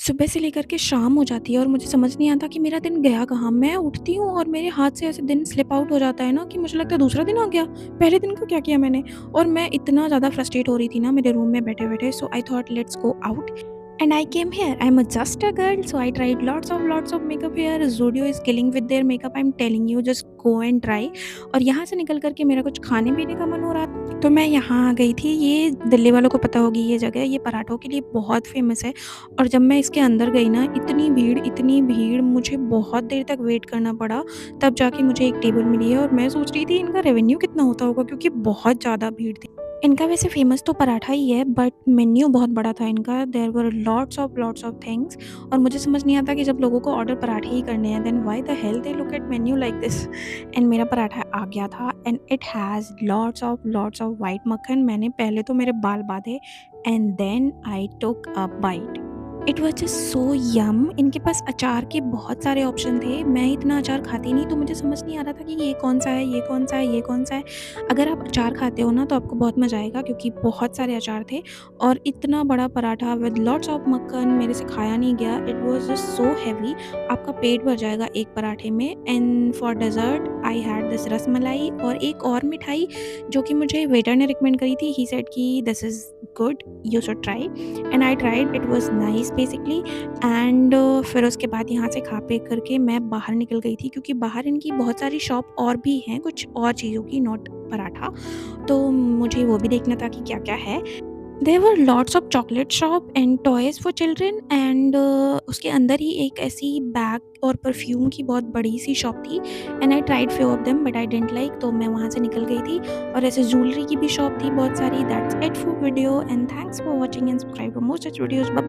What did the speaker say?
सुबह से लेकर के शाम हो जाती है और मुझे समझ नहीं आता कि मेरा दिन गया कहाँ। मैं उठती हूँ और मेरे हाथ से ऐसे दिन स्लिप आउट हो जाता है ना कि मुझे लगता है दूसरा दिन आ गया, पहले दिन का क्या किया मैंने? और मैं इतना ज़्यादा फ्रस्ट्रेट हो रही थी ना मेरे रूम में बैठे-बैठे, so I thought let's go out and I came here. I am just a girl, so I tried lots of makeup here. Zudio is killing with their makeup, I am telling you, just go and try. और यहाँ से निकल कर के मेरा कुछ खाने-पीने का मन हो रहा था, तो मैं यहाँ आ गई थी। ये दिल्ली वालों को पता होगी ये जगह, ये पराठों के लिए बहुत फ़ेमस है। और जब मैं इसके अंदर गई ना, इतनी भीड़, मुझे बहुत देर तक वेट करना पड़ा, तब जाके मुझे एक टेबल मिली है। और मैं सोच रही थी इनका रेवेन्यू कितना होता होगा, क्योंकि बहुत ज़्यादा भीड़ थी। इनका वैसे फ़ेमस तो पराठा ही है, बट मेन्यू बहुत बड़ा था इनका। There were lots of things. और मुझे समझ नहीं आता कि जब लोगों को ऑर्डर पराठे ही करने हैं, then why the hell they look at menu like this. And मेरा पराठा आ गया था and it has lots of white makhan. मैंने पहले तो मेरे बाल बाँधे and then I took a bite. It was just so yum. इनके पास अचार के बहुत सारे ऑप्शन थे। मैं इतना अचार खाती नहीं, तो मुझे समझ नहीं आ रहा था कि ये कौन-सा है, ये कौन-सा है, ये कौन-सा है। अगर आप अचार खाते हो ना, तो आपको बहुत मज़ा आएगा, क्योंकि बहुत सारे अचार थे और इतना बड़ा पराठा विद लॉट्स ऑफ मक्खन मेरे से खाया नहीं गया। It was just so heavy. आपका पेट भर जाएगा एक पराठे में। And for dessert I had this rasmalai और एक और मिठाई, जो कि मुझे वेटर ने रिकमेंड करी थी। ही सेड कि this is good, you should try. And I tried, it was nice basically. And फिर उसके बाद यहाँ से खा पी करके मैं बाहर निकल गई थी, क्योंकि बाहर इनकी बहुत सारी शॉप और भी हैं, कुछ और चीज़ों की, नॉट पराठा। तो मुझे वो भी देखना था कि क्या-क्या है। There were lots of chocolate shop and toys for children. And उसके अंदर ही एक ऐसी बैग और परफ्यूम की बहुत बड़ी-सी शॉप थी। And I tried few of them but I didn't like, तो मैं वहाँ से निकल गई थी। और ऐसे ज्वेलरी की भी शॉप थी बहुत सारी। That's it for video and thanks for watching and subscribe for more such videos.